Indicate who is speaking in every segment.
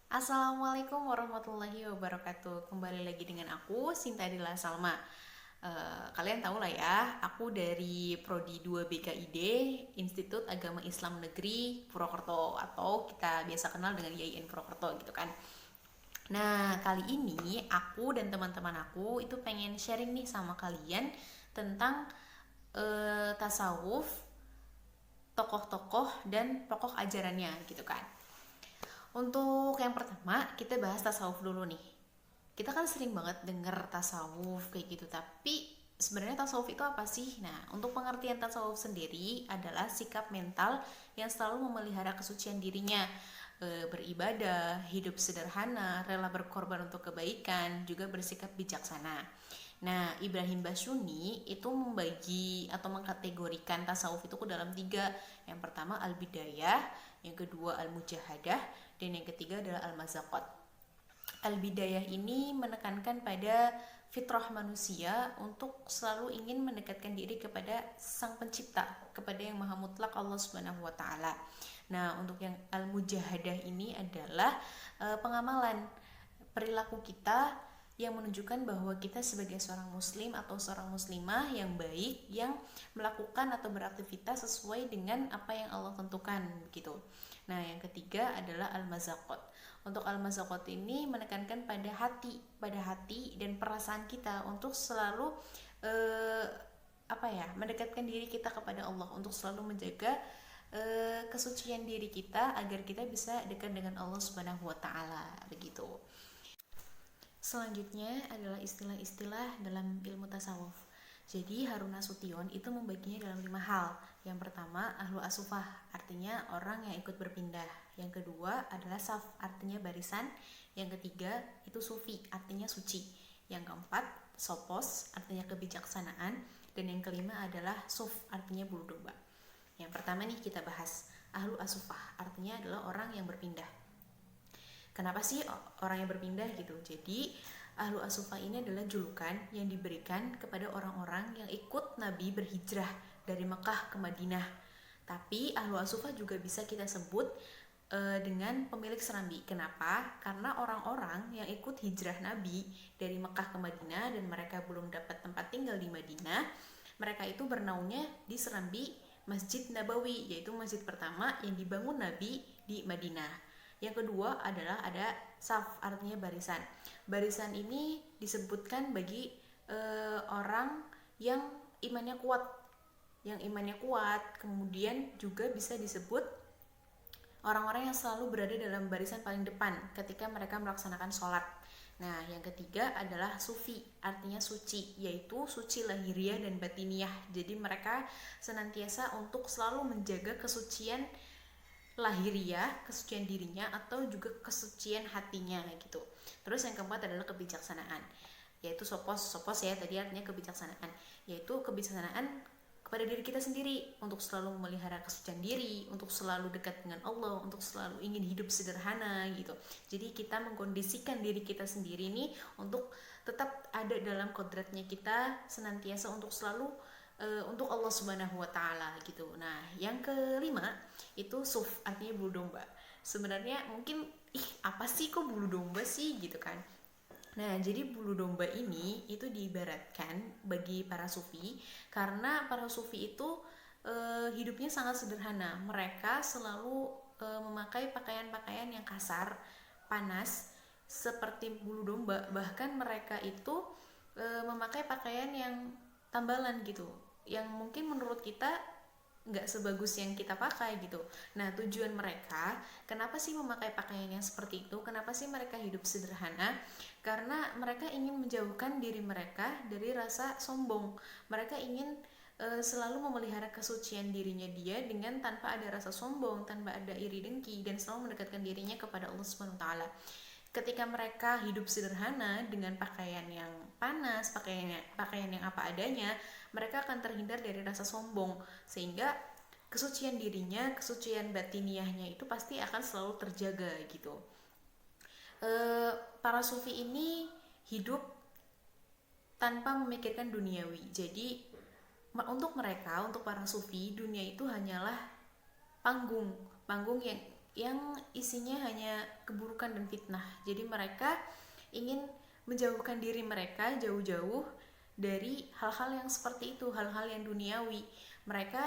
Speaker 1: Assalamualaikum warahmatullahi wabarakatuh. Kembali lagi dengan aku, Sinta Dila Salma. Kalian tahu lah ya, aku dari Prodi 2 BKID, Institut Agama Islam Negeri Purwokerto, atau kita biasa kenal dengan IAIN Purwokerto gitu kan. Nah, kali ini aku dan teman-teman aku itu pengen sharing nih sama kalian tentang tasawuf, tokoh-tokoh dan pokok ajarannya gitu kan. Untuk yang pertama, kita bahas tasawuf dulu nih. Kita kan sering banget denger tasawuf kayak gitu, tapi sebenarnya tasawuf itu apa sih? Nah, untuk pengertian tasawuf sendiri adalah sikap mental yang selalu memelihara kesucian dirinya, beribadah, hidup sederhana, rela berkorban untuk kebaikan, juga bersikap bijaksana. Nah, Ibrahim Basyuni itu membagi atau mengkategorikan tasawuf itu ke dalam tiga. Yang pertama al-bidayah, yang kedua al-mujahadah, dan yang ketiga adalah al-mazaqat. Al-bidayah ini menekankan pada fitrah manusia untuk selalu ingin mendekatkan diri kepada sang pencipta, kepada yang maha mutlak Allah Subhanahu wa taala. Nah, untuk yang al-mujahadah ini adalah pengamalan perilaku kita yang menunjukkan bahwa kita sebagai seorang muslim atau seorang muslimah yang baik, yang melakukan atau beraktivitas sesuai dengan apa yang Allah tentukan gitu. Nah, yang ketiga adalah al-mazaqat. Untuk al-mazaqat ini menekankan pada hati dan perasaan kita untuk selalu eh, mendekatkan diri kita kepada Allah, untuk selalu menjaga kesucian diri kita agar kita bisa dekat dengan Allah Subhanahu wa taala begitu. Selanjutnya adalah istilah-istilah dalam ilmu tasawuf. Jadi Harun Nasution itu membaginya dalam 5 hal. Yang pertama, ahlu asufah, artinya orang yang ikut berpindah. Yang kedua adalah saf, artinya barisan. Yang ketiga itu sufi, artinya suci. Yang keempat, sopos, artinya kebijaksanaan. Dan yang kelima adalah suf, artinya bulu domba. Yang pertama nih kita bahas, ahlu asufah, artinya adalah orang yang berpindah. Kenapa sih orang yang berpindah gitu? Jadi ahlu asufah ini adalah julukan yang diberikan kepada orang-orang yang ikut Nabi berhijrah dari Mekah ke Madinah. Tapi ahlu asufah juga bisa kita sebut dengan pemilik serambi. Kenapa? Karena orang-orang yang ikut hijrah Nabi dari Mekah ke Madinah dan mereka belum dapat tempat tinggal di Madinah, mereka itu bernaungnya di serambi Masjid Nabawi, yaitu masjid pertama yang dibangun Nabi di Madinah. Yang kedua adalah ada saf, artinya barisan. Barisan ini disebutkan bagi orang yang imannya kuat. Yang imannya kuat, kemudian juga bisa disebut orang-orang yang selalu berada dalam barisan paling depan ketika mereka melaksanakan sholat. Nah, yang ketiga adalah sufi, artinya suci, yaitu suci lahiriah dan batiniah. Jadi mereka senantiasa untuk selalu menjaga kesucian lahiriah, kesucian dirinya, atau juga kesucian hatinya gitu. Terus yang keempat adalah kebijaksanaan, yaitu sopos ya, tadi artinya kebijaksanaan, yaitu kebijaksanaan kepada diri kita sendiri, untuk selalu memelihara kesucian diri, untuk selalu dekat dengan Allah, untuk selalu ingin hidup sederhana gitu. Jadi kita mengkondisikan diri kita sendiri nih untuk tetap ada dalam kodratnya kita senantiasa untuk selalu untuk Allah Subhanahu wa taala gitu. Nah, yang kelima itu suf, artinya bulu domba. Sebenarnya mungkin apa sih kok bulu domba sih gitu kan. Nah, jadi bulu domba ini itu diibaratkan bagi para sufi karena para sufi itu hidupnya sangat sederhana. Mereka selalu memakai pakaian-pakaian yang kasar, panas seperti bulu domba. Bahkan mereka itu memakai pakaian yang tambalan gitu, yang mungkin menurut kita nggak sebagus yang kita pakai gitu. Nah, tujuan mereka kenapa sih memakai pakaian yang seperti itu, kenapa sih mereka hidup sederhana, karena mereka ingin menjauhkan diri mereka dari rasa sombong. Mereka ingin selalu memelihara kesucian dirinya dia dengan tanpa ada rasa sombong, tanpa ada iri dengki, dan selalu mendekatkan dirinya kepada Allah Subhanahu wa taala. Ketika mereka hidup sederhana dengan pakaian yang panas, pakaian yang apa adanya, mereka akan terhindar dari rasa sombong, sehingga kesucian dirinya, kesucian batiniahnya itu pasti akan selalu terjaga gitu. Para sufi ini hidup tanpa memikirkan duniawi. Jadi untuk mereka, untuk para sufi, dunia itu hanyalah panggung yang yang isinya hanya keburukan dan fitnah. Jadi mereka ingin menjauhkan diri mereka jauh-jauh dari hal-hal yang seperti itu, hal-hal yang duniawi. Mereka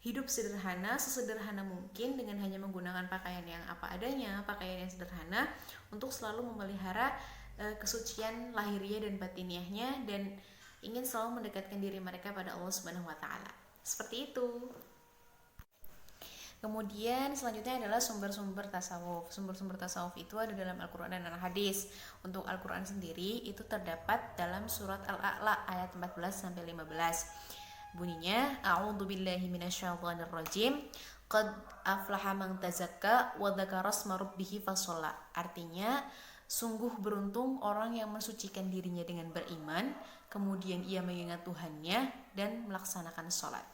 Speaker 1: hidup sederhana, sesederhana mungkin dengan hanya menggunakan pakaian yang apa adanya, pakaian yang sederhana untuk selalu memelihara kesucian lahiriah dan batiniahnya, dan ingin selalu mendekatkan diri mereka pada Allah Subhanahu wa taala. Seperti itu. Kemudian selanjutnya adalah sumber-sumber tasawuf. Sumber-sumber tasawuf itu ada dalam Al-Quran dan Al-Hadis. Untuk Al-Quran sendiri itu terdapat dalam surat Al-A'la ayat 14-15. Bunyinya, A'udzubillahi minasyaitonirrajim. Qad aflaha man tazakka wa dzakara asma rabbih fasholla. Artinya, sungguh beruntung orang yang mensucikan dirinya dengan beriman, kemudian ia mengingat Tuhannya dan melaksanakan sholat.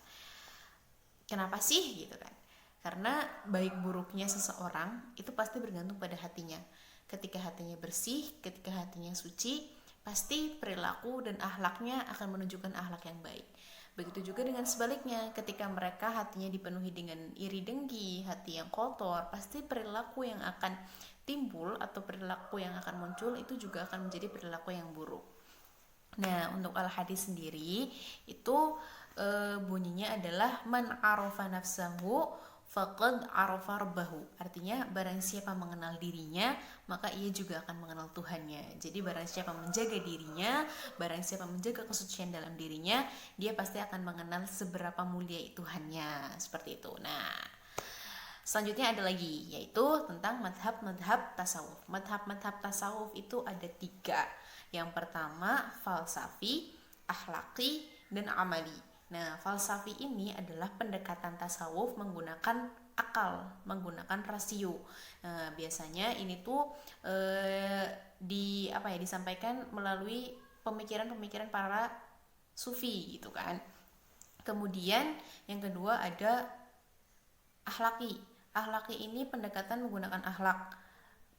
Speaker 1: Kenapa sih gitu kan? Karena baik buruknya seseorang itu pasti bergantung pada hatinya. Ketika hatinya bersih, ketika hatinya suci, pasti perilaku dan akhlaknya akan menunjukkan akhlak yang baik. Begitu juga dengan sebaliknya, ketika mereka hatinya dipenuhi dengan iri dengki, hati yang kotor, pasti perilaku yang akan timbul atau perilaku yang akan muncul itu juga akan menjadi perilaku yang buruk. Nah, untuk Al-Hadis sendiri itu bunyinya adalah man arafa nafsahu faqad arafa rabbahu. Artinya barang siapa mengenal dirinya, maka ia juga akan mengenal Tuhannya. Jadi barang siapa menjaga dirinya, barang siapa menjaga kesucian dalam dirinya, dia pasti akan mengenal seberapa mulia Tuhannya. Seperti itu. Nah, selanjutnya ada lagi, yaitu tentang madhab-madhab tasawuf. Madhab-madhab tasawuf itu ada 3. Yang pertama falsafi, akhlaki, dan amali. Nah, falsafi ini adalah pendekatan tasawuf menggunakan akal, menggunakan rasio. Nah, biasanya ini tuh disampaikan melalui pemikiran-pemikiran para sufi gitu kan. Kemudian yang kedua ada akhlaki. Akhlaki ini pendekatan menggunakan akhlak.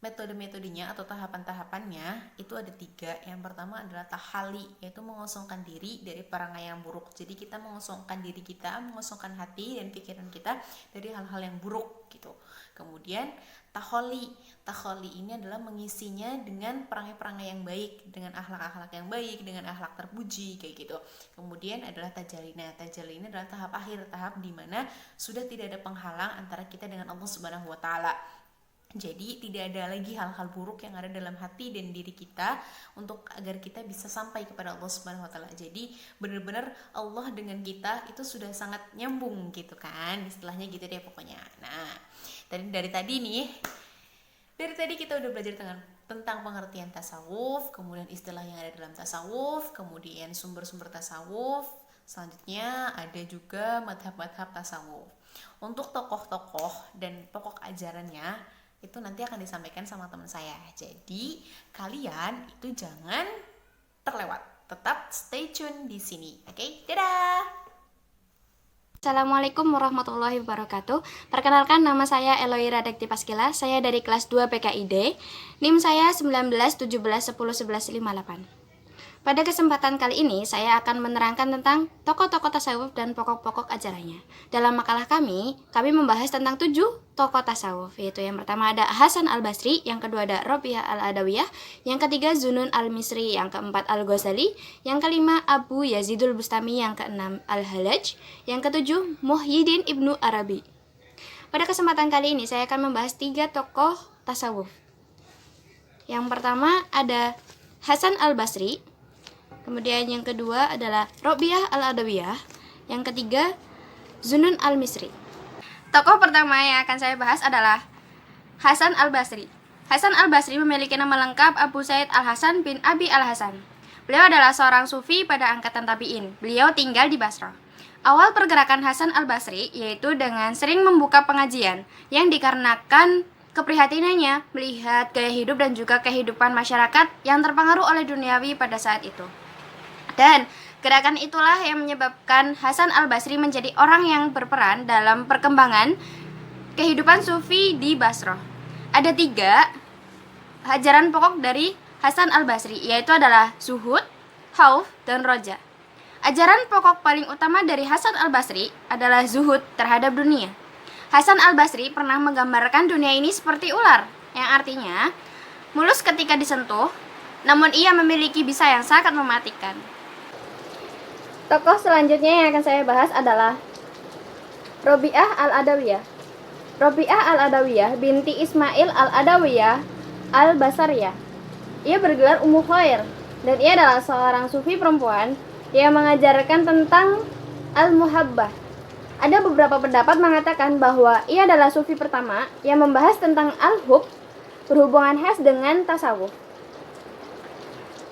Speaker 1: Metode-metodenya atau tahapan-tahapannya itu ada 3. Yang pertama adalah tahali, yaitu mengosongkan diri dari perangai yang buruk. Jadi kita mengosongkan diri kita, mengosongkan hati dan pikiran kita dari hal-hal yang buruk gitu. Kemudian taholi. Taholi ini adalah mengisinya dengan perangai-perangai yang baik, dengan akhlak-akhlak yang baik, dengan akhlak terpuji kayak gitu. Kemudian adalah tajalli. Nah, tajalli ini adalah tahap akhir, tahap di mana sudah tidak ada penghalang antara kita dengan Allah Subhanahu wa taala. Jadi tidak ada lagi hal-hal buruk yang ada dalam hati dan diri kita untuk agar kita bisa sampai kepada Allah Subhanahu wa taala. Jadi benar-benar Allah dengan kita itu sudah sangat nyambung gitu kan. Istilahnya gitu deh pokoknya. Nah, dari tadi kita udah belajar tentang pengertian tasawuf, kemudian istilah yang ada dalam tasawuf, kemudian sumber-sumber tasawuf. Selanjutnya ada juga madhab-madhab tasawuf. Untuk tokoh-tokoh dan pokok ajarannya itu nanti akan disampaikan sama teman saya. Jadi kalian itu jangan terlewat. Tetap stay tune di sini. Oke? Dadah.
Speaker 2: Assalamualaikum warahmatullahi wabarakatuh. Perkenalkan, nama saya Eloira Dekti Paskila. Saya dari kelas 2 PKID. NIM saya 1917101158. Pada kesempatan kali ini, saya akan menerangkan tentang tokoh-tokoh tasawuf dan pokok-pokok ajarannya. Dalam makalah kami membahas tentang 7 tokoh tasawuf, yaitu yang pertama ada Hasan Al-Basri, yang kedua ada Rabi'ah Al-Adawiyah, yang ketiga Zunun Al-Misri, yang keempat Al-Ghazali, yang kelima Abu Yazidul Bustami, yang keenam Al-Halaj, yang ketujuh Muhyiddin Ibnu Arabi. Pada kesempatan kali ini, saya akan membahas 3 tokoh tasawuf. Yang pertama ada Hasan Al-Basri, kemudian yang kedua adalah Rabi'ah Al-Adawiyah, yang ketiga Zunun Al-Misri. Tokoh pertama yang akan saya bahas adalah Hasan Al-Basri. Hasan Al-Basri memiliki nama lengkap Abu Said Al-Hasan bin Abi Al-Hasan. Beliau adalah seorang sufi pada angkatan tabi'in. Beliau tinggal di Basra. Awal pergerakan Hasan Al-Basri yaitu dengan sering membuka pengajian yang dikarenakan keprihatinannya melihat gaya hidup dan juga kehidupan masyarakat yang terpengaruh oleh duniawi pada saat itu. Dan gerakan itulah yang menyebabkan Hasan Al-Basri menjadi orang yang berperan dalam perkembangan kehidupan sufi di Basra. Ada 3 ajaran pokok dari Hasan Al-Basri, yaitu adalah zuhud, khauf, dan roja. Ajaran pokok paling utama dari Hasan Al-Basri adalah zuhud terhadap dunia. Hasan al-Basri pernah menggambarkan dunia ini seperti ular, yang artinya mulus ketika disentuh, namun ia memiliki bisa yang sangat mematikan. Tokoh selanjutnya yang akan saya bahas adalah Robi'ah al-Adawiyah. Robi'ah al-Adawiyah binti Ismail al-Adawiyah al-Basariyah. Ia bergelar Ummu Khair, dan ia adalah seorang sufi perempuan yang mengajarkan tentang al-muhabbah. Ada beberapa pendapat mengatakan bahwa ia adalah sufi pertama yang membahas tentang al-hub, berhubungan khas dengan tasawuf.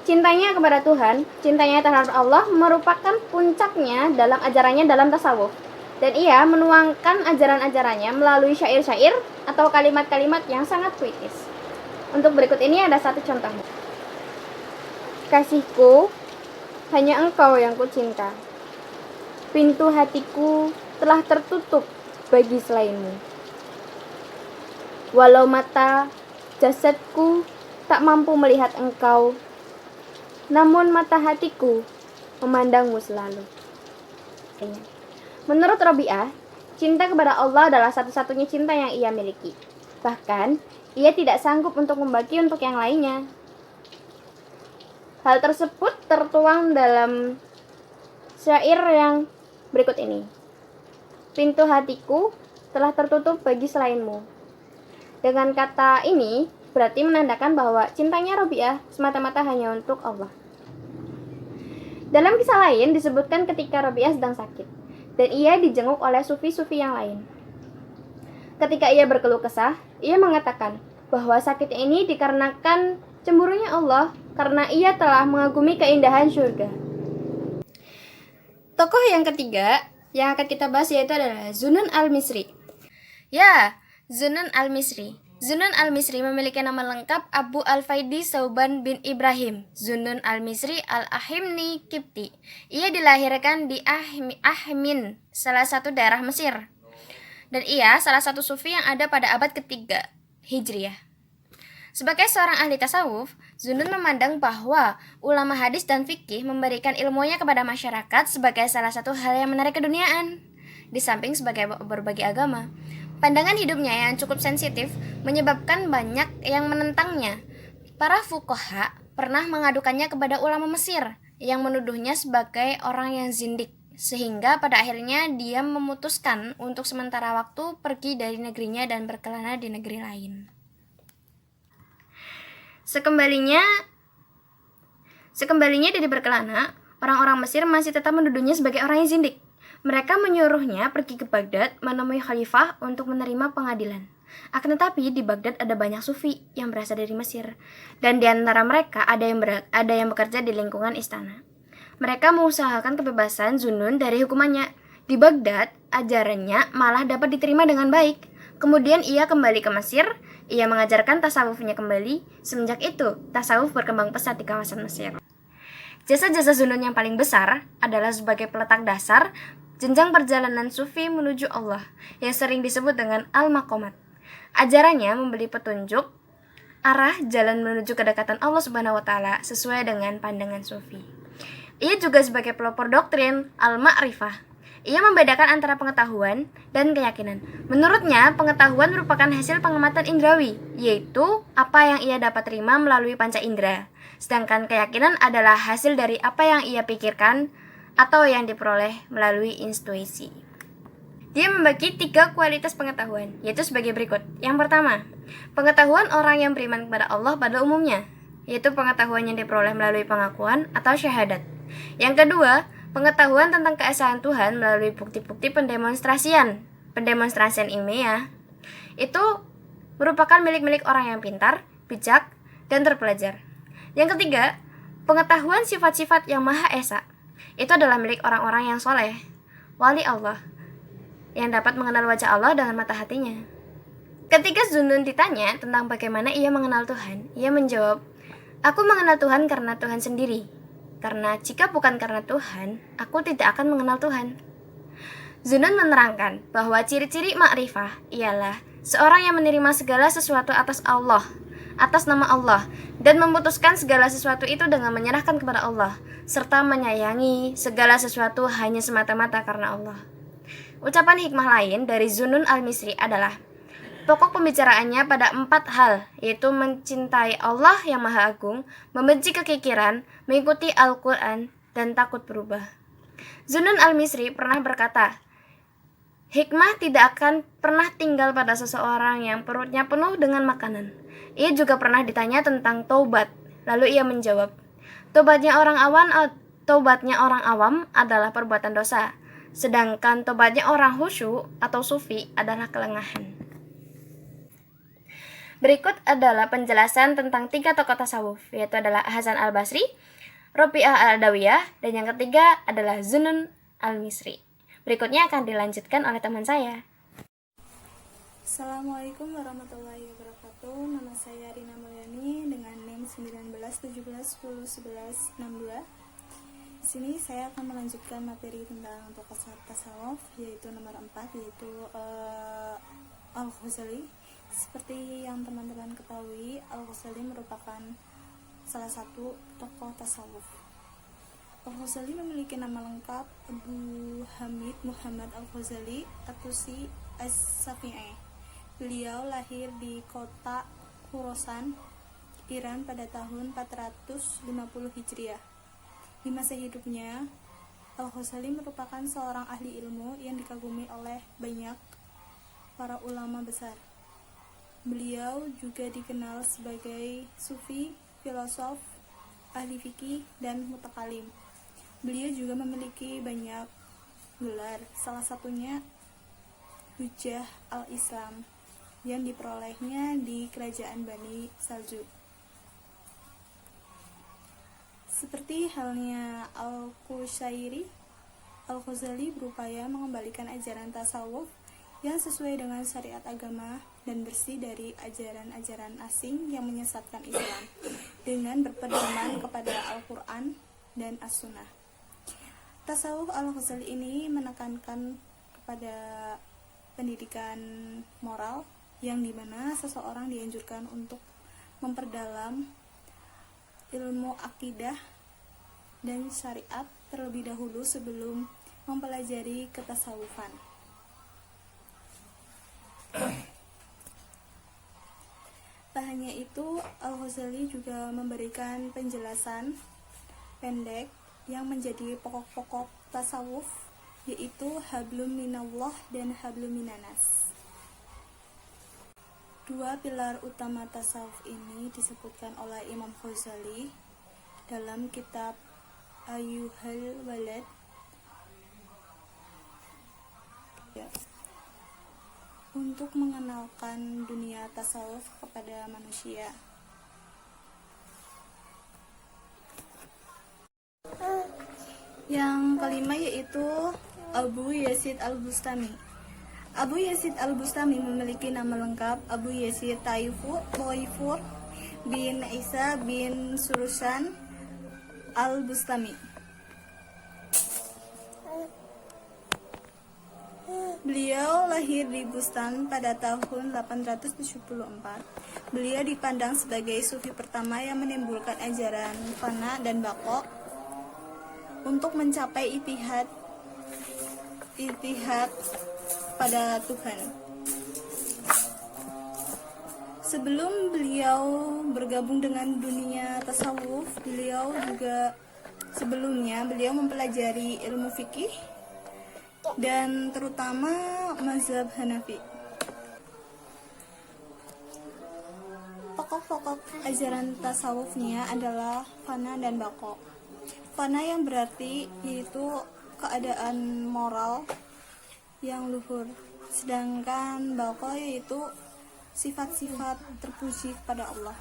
Speaker 2: Cintanya kepada Tuhan, cintanya terhadap Allah merupakan puncaknya dalam ajarannya dalam tasawuf. Dan ia menuangkan ajaran-ajarannya melalui syair-syair atau kalimat-kalimat yang sangat puitis. Untuk berikut ini ada satu contoh. Kasihku, hanya engkau yang kucinta. Pintu hatiku telah tertutup bagi selainmu. Walau mata jasadku tak mampu melihat engkau, namun mata hatiku memandangmu selalu. Menurut Robi'ah, cinta kepada Allah adalah satu-satunya cinta yang ia miliki. Bahkan, ia tidak sanggup untuk membagi untuk yang lainnya. Hal tersebut tertuang dalam syair yang berikut ini. Pintu hatiku telah tertutup bagi selainmu. Dengan kata ini, berarti menandakan bahwa cintanya Robi'ah semata-mata hanya untuk Allah. Dalam kisah lain disebutkan ketika Robi'ah sedang sakit, dan ia dijenguk oleh sufi-sufi yang lain. Ketika ia berkeluh kesah, ia mengatakan bahwa sakitnya ini dikarenakan cemburunya Allah karena ia telah mengagumi keindahan surga. Tokoh yang ketiga yang akan kita bahas yaitu adalah Zunnun al-Misri. Ya, Zunnun al-Misri. Zunnun al-Misri memiliki nama lengkap Abu al-Faidi Sauban bin Ibrahim Zunnun al-Misri al-Ahimni Kipti. Ia dilahirkan di Ahmin, salah satu daerah Mesir. Dan ia salah satu sufi yang ada pada abad ketiga Hijriah. Sebagai seorang ahli tasawuf, Zunnun memandang bahwa ulama hadis dan fikih memberikan ilmunya kepada masyarakat sebagai salah satu hal yang menarik keduniaan, di samping sebagai berbagai agama. Pandangan hidupnya yang cukup sensitif menyebabkan banyak yang menentangnya. Para fuqaha pernah mengadukannya kepada ulama Mesir yang menuduhnya sebagai orang yang zindik, sehingga pada akhirnya dia memutuskan untuk sementara waktu pergi dari negerinya dan berkelana di negeri lain. Sekembalinya dari berkelana, orang-orang Mesir masih tetap menuduhnya sebagai orang yang zindik. Mereka menyuruhnya pergi ke Baghdad menemui khalifah untuk menerima pengadilan. Akan tetapi di Baghdad ada banyak sufi yang berasal dari Mesir, dan di antara mereka ada yang bekerja di lingkungan istana. Mereka mengusahakan kebebasan Zunnun dari hukumannya. Di Baghdad, ajarannya malah dapat diterima dengan baik. Kemudian ia kembali ke Mesir. Ia mengajarkan tasawufnya kembali. Semenjak itu, tasawuf berkembang pesat di kawasan Mesir. Jasa-jasa Zunnun yang paling besar adalah sebagai peletak dasar jenjang perjalanan sufi menuju Allah, yang sering disebut dengan al-maqamat. Ajarannya memberi petunjuk arah jalan menuju kedekatan Allah Subhanahu wa taala sesuai dengan pandangan sufi. Ia juga sebagai pelopor doktrin al-ma'rifah. Ia membedakan antara pengetahuan dan keyakinan. Menurutnya, pengetahuan merupakan hasil pengamatan indrawi, yaitu apa yang ia dapat terima melalui panca indera. Sedangkan keyakinan adalah hasil dari apa yang ia pikirkan atau yang diperoleh melalui intuisi. Dia membagi 3 kualitas pengetahuan, yaitu sebagai berikut. Yang pertama, pengetahuan orang yang beriman kepada Allah pada umumnya, yaitu pengetahuan yang diperoleh melalui pengakuan atau syahadat. Yang kedua, pengetahuan tentang keesaan Tuhan melalui bukti-bukti pendemonstrasian ilmiah. Itu merupakan milik-milik orang yang pintar, bijak, dan terpelajar. Yang ketiga, pengetahuan sifat-sifat yang Maha Esa. Itu adalah milik orang-orang yang soleh, wali Allah, yang dapat mengenal wajah Allah dengan mata hatinya. Ketika Zunnun ditanya tentang bagaimana ia mengenal Tuhan, ia menjawab, "Aku mengenal Tuhan karena Tuhan sendiri. Karena jika bukan karena Tuhan, aku tidak akan mengenal Tuhan." Zunnun menerangkan bahwa ciri-ciri ma'rifah ialah seorang yang menerima segala sesuatu atas Allah, atas nama Allah, dan memutuskan segala sesuatu itu dengan menyerahkan kepada Allah, serta menyayangi segala sesuatu hanya semata-mata karena Allah. Ucapan hikmah lain dari Zunnun al-Misri adalah pokok pembicaraannya pada 4 hal, yaitu mencintai Allah yang Maha Agung, membenci kekikiran, mengikuti Al-Quran, dan takut berubah. Zunnun al-Misri pernah berkata, hikmah tidak akan pernah tinggal pada seseorang yang perutnya penuh dengan makanan. Ia juga pernah ditanya tentang taubat, lalu ia menjawab, Taubatnya orang awam adalah perbuatan dosa, sedangkan tobatnya orang khusyuk atau sufi adalah kelengahan. Berikut adalah penjelasan tentang 3 tokoh tasawuf, yaitu adalah Hasan al-Basri, Rabi'ah al-Adawiyah, dan yang ketiga adalah Zunnun al-Misri. Berikutnya akan dilanjutkan oleh teman saya.
Speaker 3: Assalamualaikum warahmatullahi wabarakatuh. Nama saya Rina Mulyani dengan NIM 19 17 10 11 62. Di sini saya akan melanjutkan materi tentang tokoh tasawuf, yaitu nomor 4, yaitu Al-Ghazali. Seperti yang teman-teman ketahui, Al-Ghazali merupakan salah satu tokoh tasawuf. Al-Ghazali memiliki nama lengkap Abu Hamid Muhammad Al-Ghazali Atusi As-Safi'i. Beliau lahir di kota Khorasan, Iran pada tahun 450 Hijriah. Di masa hidupnya, Al-Ghazali merupakan seorang ahli ilmu yang dikagumi oleh banyak para ulama besar. Beliau juga dikenal sebagai sufi, filosof, ahli fikih, dan mutakalim. Beliau juga memiliki banyak gelar, salah satunya Hujjah al-Islam yang diperolehnya di kerajaan Bani Saljuk. Seperti halnya Al-Qushairi, Al-Ghazali berupaya mengembalikan ajaran tasawuf yang sesuai dengan syariat agama dan bersih dari ajaran-ajaran asing yang menyesatkan Islam dengan berpedoman kepada Al-Quran dan As-Sunnah. Tasawuf Al-Ghazali ini menekankan kepada pendidikan moral yang dimana seseorang dianjurkan untuk memperdalam ilmu akidah dan syariat terlebih dahulu sebelum mempelajari ketasawufan. Tak hanya itu, Al-Ghazali juga memberikan penjelasan pendek yang menjadi pokok-pokok tasawuf, yaitu hablum minallah dan hablum minanas. 2 pilar utama tasawuf ini disebutkan oleh Imam Ghazali dalam kitab Ayyuhal Walad. Untuk mengenalkan dunia tasawuf kepada manusia. Yang kelima yaitu Abu Yazid al-Bustami. Abu Yazid al-Bustami memiliki nama lengkap Abu Yazid Taifur bin Isa bin Surusan al-Bustami. Beliau lahir di Bustan pada tahun 874. Beliau dipandang sebagai sufi pertama yang menimbulkan ajaran fana dan baqo untuk mencapai itihad pada Tuhan. Sebelum beliau bergabung dengan dunia tasawuf, beliau juga sebelumnya mempelajari ilmu fikih dan terutama mazhab Hanafi. Pokok-pokok ajaran tasawufnya adalah fana dan baqo. Fana yang berarti yaitu keadaan moral yang luhur, sedangkan baqo yaitu sifat-sifat terpuji kepada Allah.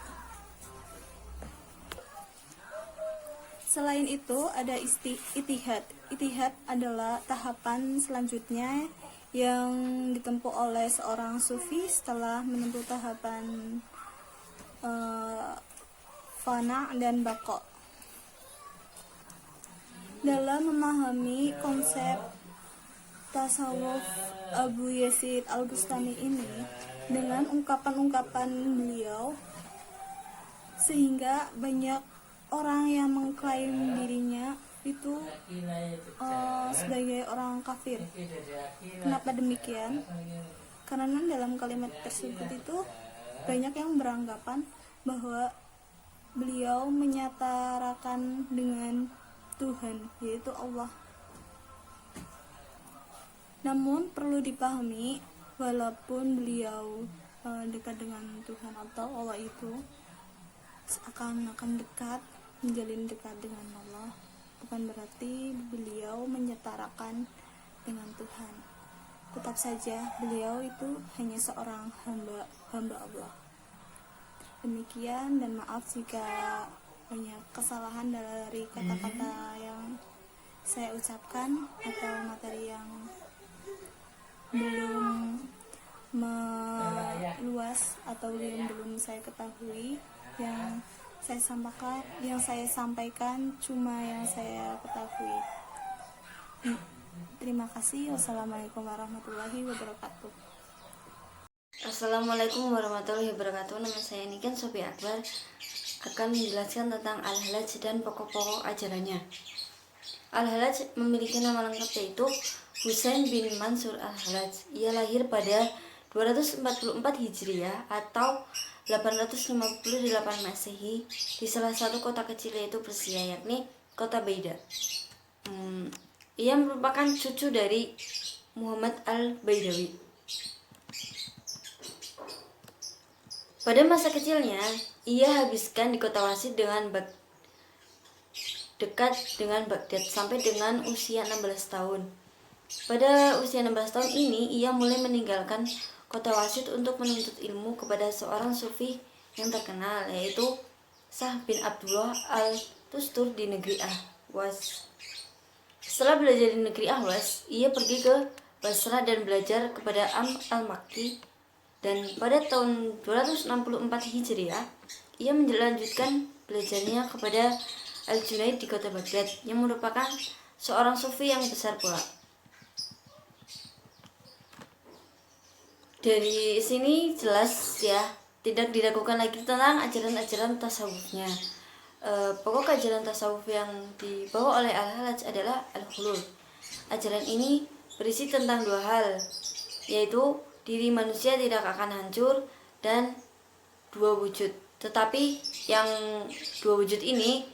Speaker 3: Selain itu ada itihad. Itihad adalah tahapan selanjutnya yang ditempuh oleh seorang sufi setelah menempuh tahapan fana dan baqo. Dalam memahami konsep tasawuf Abu Yazid al-Bustami ini dengan ungkapan-ungkapan beliau, sehingga banyak orang yang mengklaim dirinya itu sebagai orang kafir. Kenapa demikian? Karena dalam kalimat tersebut itu banyak yang beranggapan bahwa beliau menyatarakan dengan Tuhan, yaitu Allah. Namun perlu dipahami, walaupun beliau dekat dengan Tuhan atau Allah itu seakan-akan dekat, menjalin dekat dengan Allah, bukan berarti beliau menyetarakan dengan Tuhan. Tetap saja beliau itu hanya seorang hamba Allah. Demikian, dan maaf jika banyak kesalahan dari kata-kata yang saya ucapkan atau materi yang belum meluas atau yang belum saya ketahui. Yang saya sampaikan cuma yang saya ketahui. Terima kasih. Wassalamualaikum warahmatullahi wabarakatuh.
Speaker 4: Assalamualaikum warahmatullahi wabarakatuh. Nama saya Niken Sofi Akbar, akan menjelaskan tentang Al-Halaj dan pokok-pokok ajarannya. Al-Halaj memiliki nama lengkap yaitu Husain bin Mansur Al-Halaj. Ia lahir pada 244 Hijriah atau 858 Masehi di salah satu kota kecil yaitu Persia, yakni kota Baida. Ia merupakan cucu dari Muhammad Al-Baidawi. Pada masa kecilnya, ia habiskan di kota Wasit dekat dengan Baghdad sampai dengan usia 16 tahun. Pada usia 16 tahun ini, ia mulai meninggalkan kota Wasit untuk menuntut ilmu kepada seorang sufi yang terkenal, yaitu Sah bin Abdullah al-Tustur di negeri Ahwas. Setelah belajar di negeri Ahwas, ia pergi ke Basra dan belajar kepada Amr al-Makki. Dan pada tahun 264 Hijriah, ia melanjutkan belajarnya kepada Al-Junaid di kota Baghdad, yang merupakan seorang sufi yang besar pula. Dari sini jelas ya, tidak diragukan lagi tentang ajaran-ajaran tasawufnya. Pokok ajaran tasawuf yang dibawa oleh Al-Halaj adalah Al-Hulul. Ajaran ini berisi tentang dua hal, yaitu diri manusia tidak akan hancur dan dua wujud. Tetapi yang dua wujud ini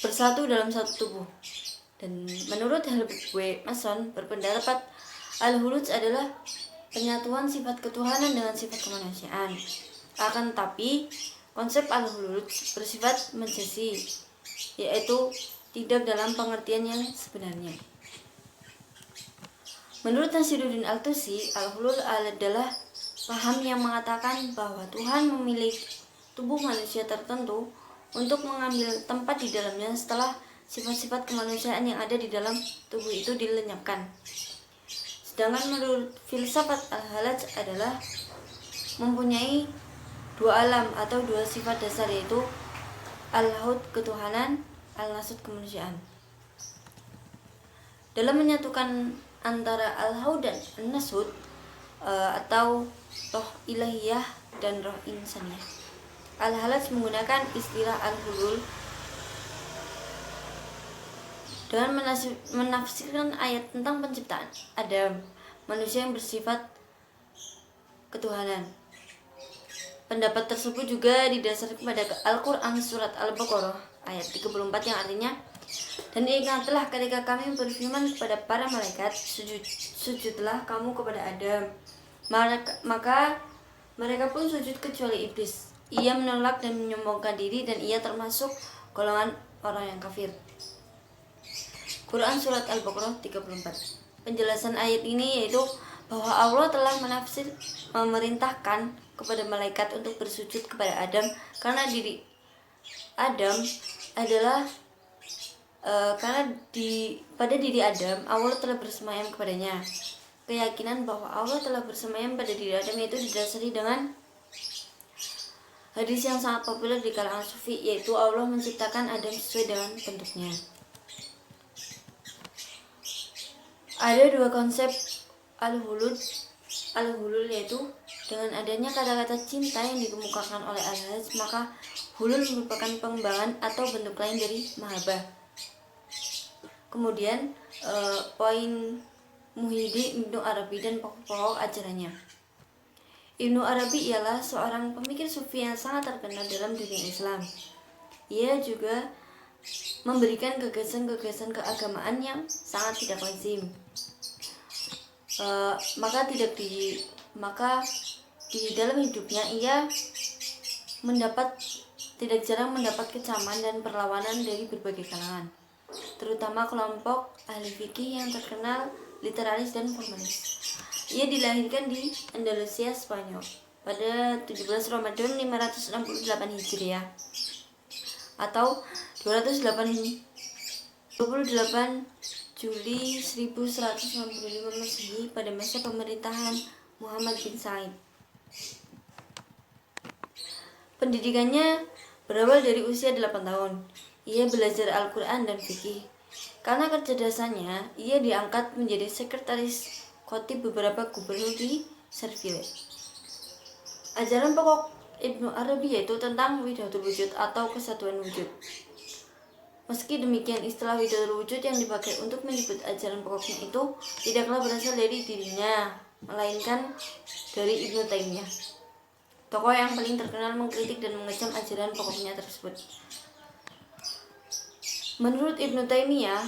Speaker 4: bersatu dalam satu tubuh. Dan menurut Helbig Mason berpendapat Al-Hulul adalah penyatuan sifat ketuhanan dengan sifat kemanusiaan. Akan tetapi konsep Al-Hulul bersifat majazi, yaitu tidak dalam pengertian yang sebenarnya. Menurut Nasiruddin Al-Tusi, Al-Hulul adalah paham yang mengatakan bahwa Tuhan memilih tubuh manusia tertentu untuk mengambil tempat di dalamnya setelah sifat-sifat kemanusiaan yang ada di dalam tubuh itu dilenyapkan. Sedangkan menurut filsafat Al-Halaj adalah mempunyai dua alam atau dua sifat dasar, yaitu Al-Lahud ketuhanan, Al-Nasud kemanusiaan. Dalam menyatukan antara Al-Haud dan An-Nasud atau roh ilahiyah dan roh insaniyah, Al-Halaj menggunakan istilah Al-Hulul dengan menafsirkan ayat tentang penciptaan Adam, manusia yang bersifat ketuhanan. Pendapat tersebut juga didasarkan pada Al-Quran surat Al-Baqarah ayat 34 yang artinya, dan ingatlah ketika kami berfirman kepada para malaikat, sujudlah kamu kepada Adam. Maka mereka pun sujud kecuali iblis. Ia menolak dan menyombongkan diri, dan ia termasuk golongan orang yang kafir. Quran surat Al-Baqarah 34. Penjelasan ayat ini yaitu bahwa Allah telah memerintahkan kepada malaikat untuk bersujud kepada Adam karena diri Adam adalah pada diri Adam Allah telah bersemayam kepadanya. Keyakinan bahwa Allah telah bersemayam pada diri Adam itu didasari dengan hadis yang sangat populer di kalangan sufi, yaitu Allah menciptakan Adam sesuai dengan bentuknya. Ada dua konsep Al-Hulul yaitu Dengan adanya kata-kata cinta yang dikemukakan oleh Al-Hajj, maka hulul merupakan pengembangan atau bentuk lain dari mahabbah. Kemudian poin Muhyiddin Ibnu Arabi dan pokok-pokok ajarannya. Ibnu Arabi ialah seorang pemikir sufi yang sangat terkenal dalam dunia Islam. Ia juga memberikan gagasan-gagasan keagamaan yang sangat tidak lazim. Maka di dalam hidupnya ia tidak jarang mendapat kecaman dan perlawanan dari berbagai kalangan, terutama kelompok ahli fikih yang terkenal literalis dan formalis. Ia dilahirkan di Andalusia, Spanyol pada 17 Ramadan 568 Hijriah atau 28 Juli 1195 Masehi pada masa pemerintahan Muhammad bin Said. Pendidikannya berawal dari usia 8 tahun. Ia belajar Al-Quran dan fikih. Karena kecerdasannya, ia diangkat menjadi sekretaris khotib beberapa gubernur di Serville. Ajaran pokok Ibnu Arabi yaitu tentang wahdatul wujud atau kesatuan wujud. Meski demikian, istilah wahdatul wujud yang dipakai untuk menyebut ajaran pokoknya itu tidaklah berasal dari dirinya, melainkan dari Ibnu Taimiyah, tokoh yang paling terkenal mengkritik dan mengecam ajaran pokoknya tersebut. Menurut Ibnu Taimiyah,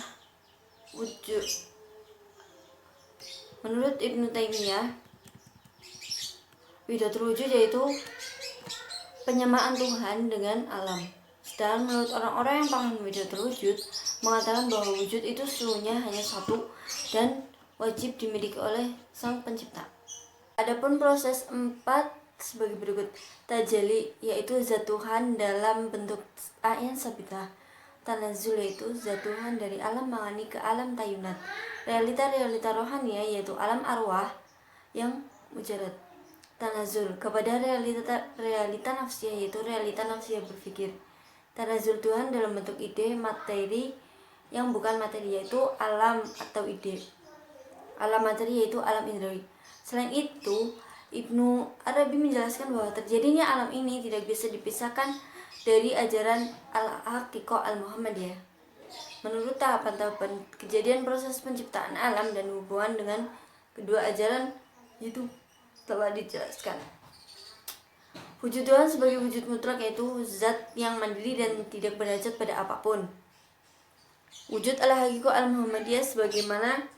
Speaker 4: wahdatul wujud yaitu penyamaan Tuhan dengan alam. Sedangkan menurut orang-orang yang paham wahdatul wujud mengatakan bahwa wujud itu sesungguhnya hanya satu dan wajib dimiliki oleh Sang Pencipta. Adapun proses 4 sebagai berikut. Tajalli yaitu zat Tuhan dalam bentuk ayan sabitah. Tanazul yaitu zat Tuhan dari alam ma'ani ke alam tayunat. Realita-realita rohania yaitu alam arwah yang mujarad. Tanazul kepada realita nafsiyah yaitu realita nafsiyah berpikir. Tanazul Tuhan dalam bentuk ide materi yang bukan materi yaitu alam atau ide. Alam materi yaitu alam indrawi. Selain itu, Ibnu Arabi menjelaskan bahwa terjadinya alam ini tidak bisa dipisahkan dari ajaran al-haqiqah al-Muhammadiyah. Menurut tahapan-tahapan kejadian proses penciptaan alam dan hubungan dengan kedua ajaran itu telah dijelaskan. Wujud Tuhan sebagai wujud mutlak yaitu zat yang mandiri dan tidak berhajat pada apapun. Wujud al-haqiqah al-Muhammadiyah sebagaimana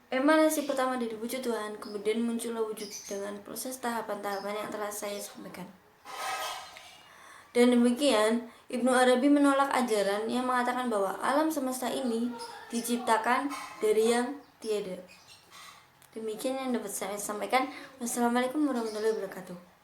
Speaker 4: emanasi pertama dari wujud Tuhan, kemudian muncullah wujud dengan proses tahapan-tahapan yang telah saya sampaikan. Dan demikian, Ibnu Arabi menolak ajaran yang mengatakan bahwa alam semesta ini diciptakan dari yang tiada. Demikian yang dapat saya sampaikan. Wassalamualaikum warahmatullahi wabarakatuh.